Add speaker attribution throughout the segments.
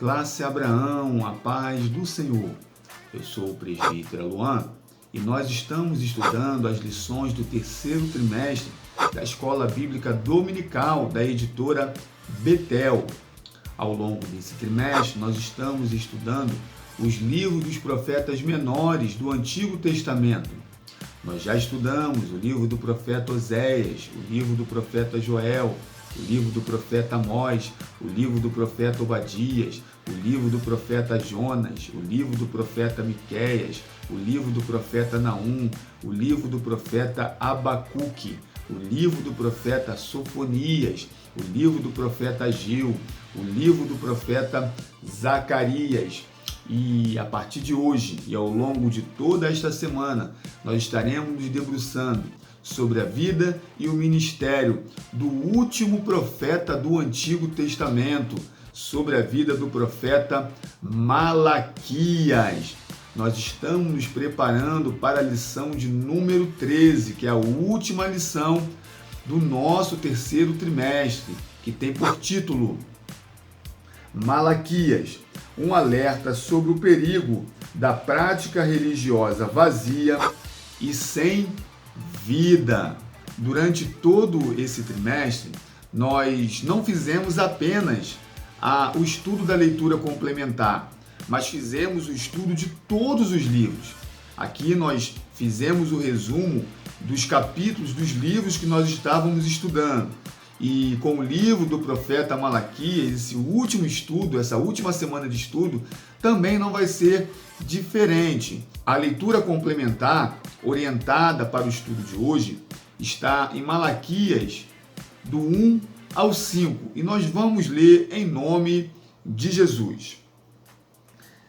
Speaker 1: Classe Abraão, a paz do Senhor. Eu sou o presbítero Luan e nós estamos estudando as lições do terceiro trimestre da Escola Bíblica Dominical da editora Betel. Ao longo desse trimestre, nós estamos estudando os livros dos profetas menores do Antigo Testamento. Nós já estudamos o livro do profeta Oséias, o livro do profeta Joel, o livro do profeta Amós, o livro do profeta Obadias, o livro do profeta Jonas, o livro do profeta Miqueias, o livro do profeta Naum, o livro do profeta Abacuque, o livro do profeta Sofonias, o livro do profeta Ageu, o livro do profeta Zacarias. E a partir de hoje e ao longo de toda esta semana, nós estaremos nos debruçando sobre a vida e o ministério do último profeta do Antigo Testamento, sobre a vida do profeta Malaquias. Nós estamos nos preparando para a lição de número 13, que é a última lição do nosso terceiro trimestre, que tem por título Malaquias, um alerta sobre o perigo da prática religiosa vazia e sem vida. Durante todo esse trimestre, nós não fizemos apenas o estudo da leitura complementar, mas fizemos o estudo de todos os livros. Aqui nós fizemos o resumo dos capítulos dos livros que nós estávamos estudando. E com o livro do profeta Malaquias, esse último estudo, essa última semana de estudo, também não vai ser diferente. A leitura complementar, orientada para o estudo de hoje, está em Malaquias, do 1 ao 5. E nós vamos ler em nome de Jesus.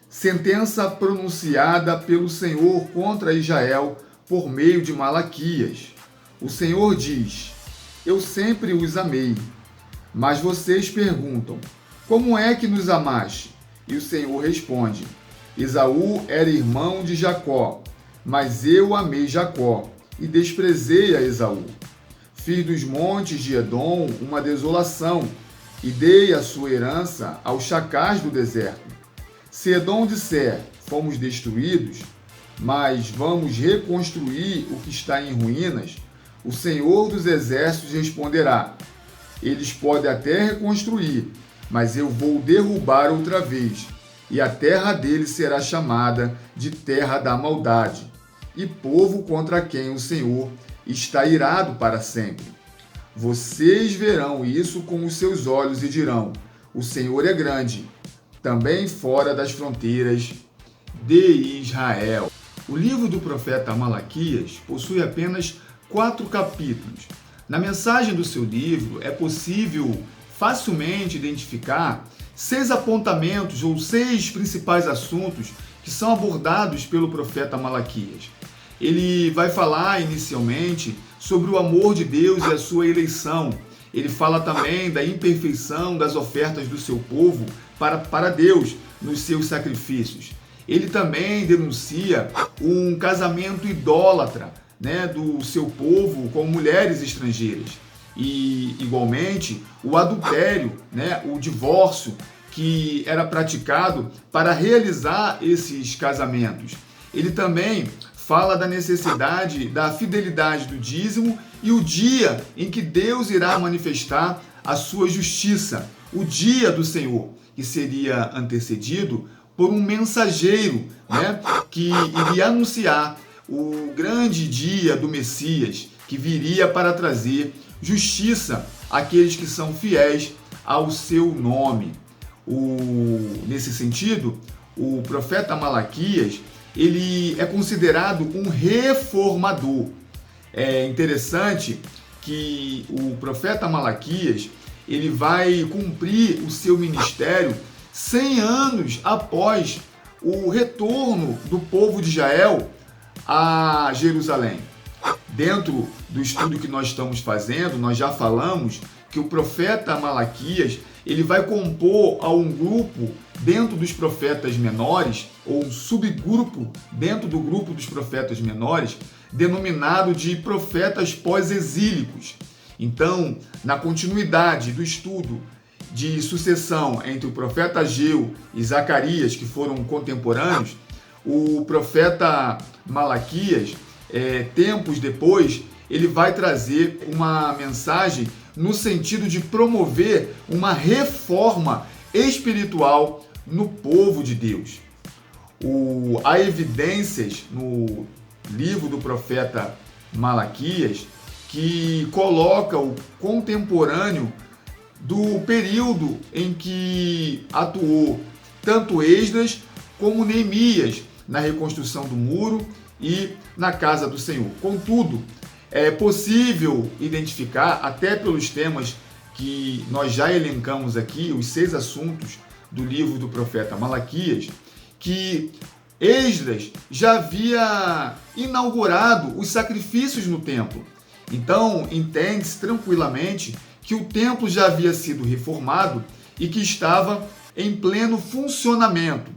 Speaker 1: Sentença pronunciada pelo Senhor contra Israel por meio de Malaquias. O Senhor diz: eu sempre os amei. Mas vocês perguntam: como é que nos amaste? E o Senhor responde: Esaú era irmão de Jacó, mas eu amei Jacó e desprezei a Esaú. Fiz dos montes de Edom uma desolação e dei a sua herança aos chacais do deserto. Se Edom disser: fomos destruídos, mas vamos reconstruir o que está em ruínas, o Senhor dos Exércitos responderá: eles podem até reconstruir, mas eu vou derrubar outra vez, e a terra deles será chamada de terra da maldade, e povo contra quem o Senhor está irado para sempre. Vocês verão isso com os seus olhos e dirão: o Senhor é grande, também fora das fronteiras de Israel. O livro do profeta Malaquias possui apenas 4 capítulos. Na mensagem do seu livro é possível facilmente identificar 6 apontamentos ou 6 principais assuntos que são abordados pelo profeta Malaquias. Ele vai falar inicialmente sobre o amor de Deus e a sua eleição. Ele fala também da imperfeição das ofertas do seu povo para Deus nos seus sacrifícios. Ele também denuncia um casamento idólatra, do seu povo com mulheres estrangeiras. E, igualmente, o adultério, o divórcio que era praticado para realizar esses casamentos. Ele também fala da necessidade da fidelidade do dízimo e o dia em que Deus irá manifestar a sua justiça, o dia do Senhor, que seria antecedido por um mensageiro, que iria anunciar o grande dia do Messias, que viria para trazer justiça àqueles que são fiéis ao seu nome. Nesse sentido, o profeta Malaquias, ele é considerado um reformador. É interessante que o profeta Malaquias, ele vai cumprir o seu ministério 100 anos após o retorno do povo de Israel a Jerusalém. Dentro do estudo que nós estamos fazendo, nós já falamos que o profeta Malaquias, ele vai compor a um grupo dentro dos profetas menores, ou um subgrupo dentro do grupo dos profetas menores, denominado de profetas pós-exílicos. Então, na continuidade do estudo de sucessão entre o profeta Ageu e Zacarias, que foram contemporâneos, o profeta Malaquias, tempos depois, ele vai trazer uma mensagem no sentido de promover uma reforma espiritual no povo de Deus. Há evidências no livro do profeta Malaquias que coloca o contemporâneo do período em que atuou tanto Esdras como Neemias na reconstrução do muro e na casa do Senhor. Contudo, é possível identificar, até pelos temas que nós já elencamos aqui, os 6 assuntos do livro do profeta Malaquias, que Esdras já havia inaugurado os sacrifícios no templo. Então, entende-se tranquilamente que o templo já havia sido reformado e que estava em pleno funcionamento.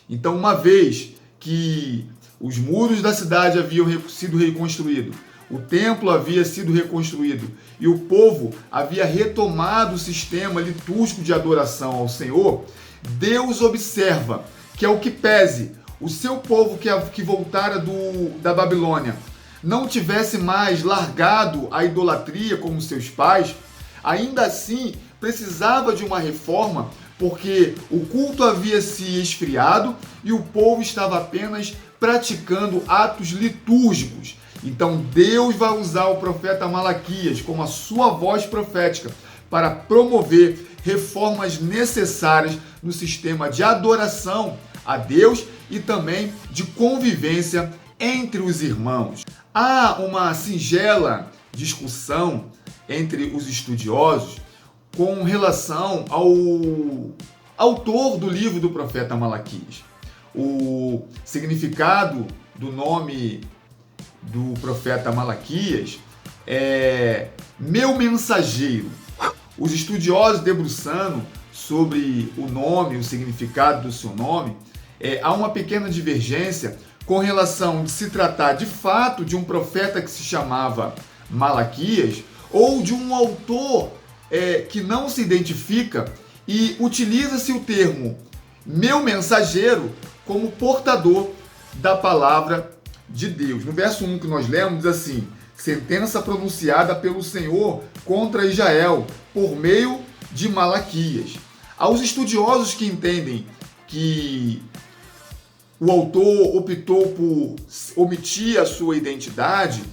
Speaker 1: Então, uma vez que os muros da cidade haviam sido reconstruídos, o templo havia sido reconstruído e o povo havia retomado o sistema litúrgico de adoração ao Senhor, Deus observa que é o que pese o seu povo que voltara da Babilônia não tivesse mais largado a idolatria como seus pais, ainda assim precisava de uma reforma, porque o culto havia se esfriado e o povo estava apenas praticando atos litúrgicos. Então Deus vai usar o profeta Malaquias como a sua voz profética para promover reformas necessárias no sistema de adoração a Deus e também de convivência entre os irmãos. Há uma singela discussão entre os estudiosos com relação ao autor do livro do profeta Malaquias. O significado do nome do profeta Malaquias é meu mensageiro. Os estudiosos debruçando sobre o nome, o significado do seu nome, há uma pequena divergência com relação de se tratar de fato de um profeta que se chamava Malaquias ou de um autor que não se identifica e utiliza-se o termo meu mensageiro como portador da palavra de Deus. No verso 1 que nós lemos diz assim: sentença pronunciada pelo Senhor contra Israel por meio de Malaquias. Aos estudiosos que entendem que o autor optou por omitir a sua identidade,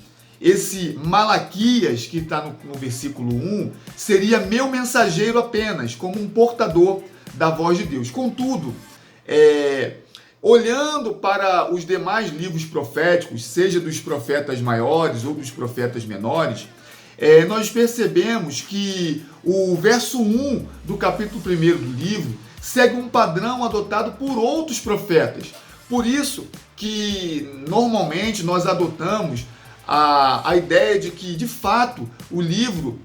Speaker 1: esse Malaquias, que está no versículo 1, seria meu mensageiro apenas, como um portador da voz de Deus. Contudo, olhando para os demais livros proféticos, seja dos profetas maiores ou dos profetas menores, nós percebemos que o verso 1 do capítulo 1 do livro segue um padrão adotado por outros profetas. Por isso que normalmente nós adotamos a ideia de que, de fato, o livro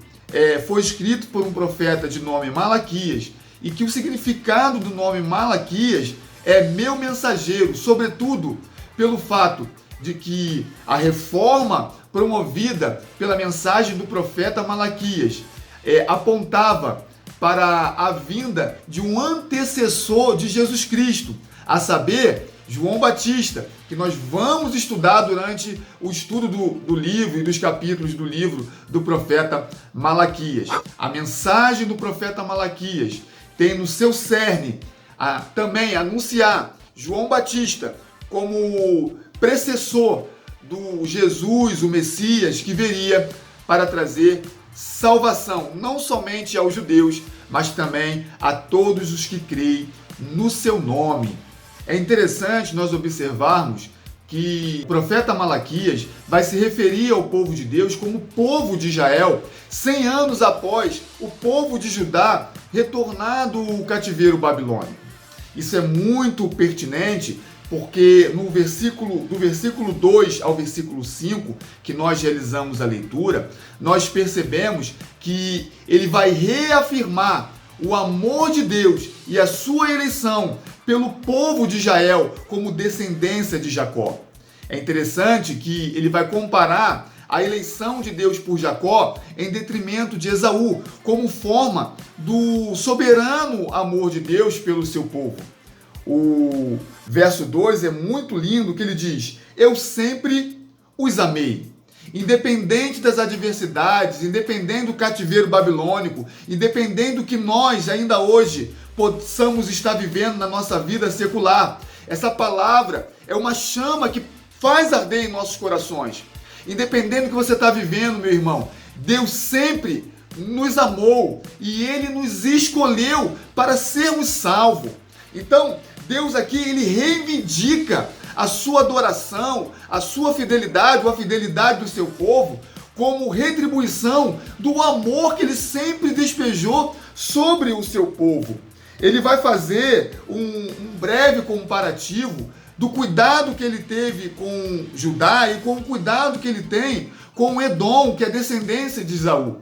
Speaker 1: foi escrito por um profeta de nome Malaquias e que o significado do nome Malaquias é meu mensageiro, sobretudo pelo fato de que a reforma promovida pela mensagem do profeta Malaquias apontava para a vinda de um antecessor de Jesus Cristo, a saber, João Batista, que nós vamos estudar durante o estudo do livro e dos capítulos do livro do profeta Malaquias. A mensagem do profeta Malaquias tem no seu cerne também anunciar João Batista como precessor do Jesus, o Messias, que viria para trazer salvação, não somente aos judeus, mas também a todos os que creem no seu nome. É interessante nós observarmos que o profeta Malaquias vai se referir ao povo de Deus como povo de Israel, 100 anos após o povo de Judá retornar do cativeiro babilônico. Isso é muito pertinente porque do versículo 2 ao versículo 5, que nós realizamos a leitura, nós percebemos que ele vai reafirmar o amor de Deus e a sua eleição pelo povo de Israel como descendência de Jacó. É interessante que ele vai comparar a eleição de Deus por Jacó em detrimento de Esaú, como forma do soberano amor de Deus pelo seu povo. O verso 2 é muito lindo, que ele diz: eu sempre os amei. Independente das adversidades, independente do cativeiro babilônico, independente do que nós ainda hoje possamos estar vivendo na nossa vida secular, essa palavra é uma chama que faz arder em nossos corações. Independente do que você está vivendo, meu irmão, Deus sempre nos amou e Ele nos escolheu para sermos salvos. Então, Deus aqui, Ele reivindica a sua adoração, a sua fidelidade, ou a fidelidade do seu povo, como retribuição do amor que Ele sempre despejou sobre o seu povo. Ele vai fazer um breve comparativo do cuidado que ele teve com Judá e com o cuidado que ele tem com Edom, que é descendência de Esaú.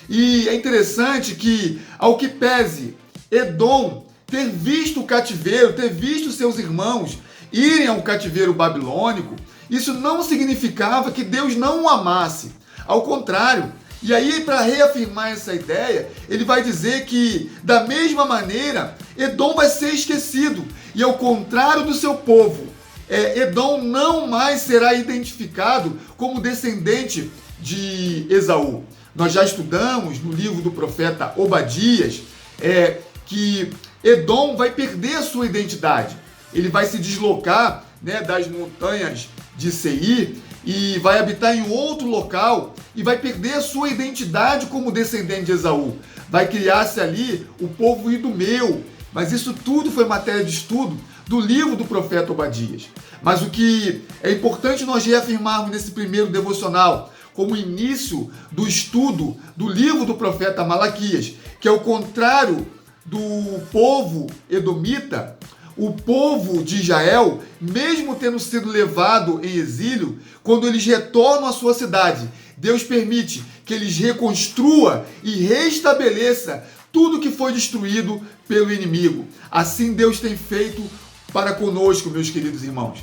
Speaker 1: E é interessante que, ao que pese Edom ter visto o cativeiro, ter visto seus irmãos irem ao cativeiro babilônico, isso não significava que Deus não o amasse. Ao contrário. E aí, para reafirmar essa ideia, ele vai dizer que, da mesma maneira, Edom vai ser esquecido. E ao contrário do seu povo, Edom não mais será identificado como descendente de Esaú. Nós já estudamos no livro do profeta Obadias que Edom vai perder a sua identidade. Ele vai se deslocar, das montanhas de Seir e vai habitar em outro local e vai perder a sua identidade como descendente de Esaú. Vai criar-se ali o povo idumeu. Mas isso tudo foi matéria de estudo do livro do profeta Obadias. Mas o que é importante nós reafirmarmos nesse primeiro devocional, como início do estudo do livro do profeta Malaquias, que é o contrário do povo edomita, o povo de Israel, mesmo tendo sido levado em exílio, quando eles retornam à sua cidade, Deus permite que eles reconstrua e restabeleça tudo que foi destruído pelo inimigo. Assim Deus tem feito para conosco, meus queridos irmãos.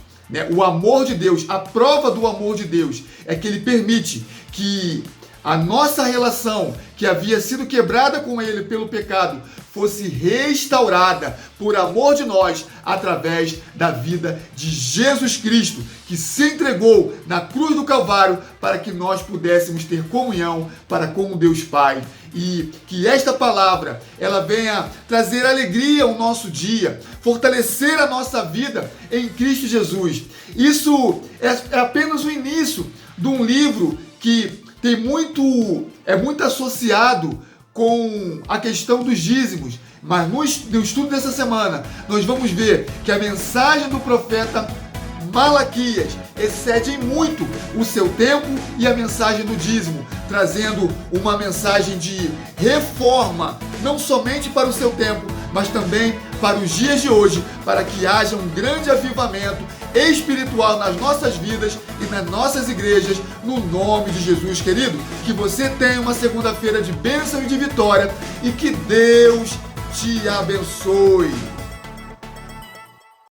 Speaker 1: O amor de Deus, a prova do amor de Deus é que Ele permite que a nossa relação, que havia sido quebrada com Ele pelo pecado, fosse restaurada por amor de nós, através da vida de Jesus Cristo, que se entregou na cruz do Calvário para que nós pudéssemos ter comunhão para com o Deus Pai. E que esta palavra, ela venha trazer alegria ao nosso dia, fortalecer a nossa vida em Cristo Jesus. Isso é apenas o início de um livro que é muito associado com a questão dos dízimos, mas no estudo dessa semana nós vamos ver que a mensagem do profeta Malaquias excede em muito o seu tempo e a mensagem do dízimo, trazendo uma mensagem de reforma, não somente para o seu tempo, mas também para os dias de hoje, para que haja um grande avivamento espiritual nas nossas vidas e nas nossas igrejas, no nome de Jesus, querido. Que você tenha uma segunda-feira de bênção e de vitória e que Deus te abençoe.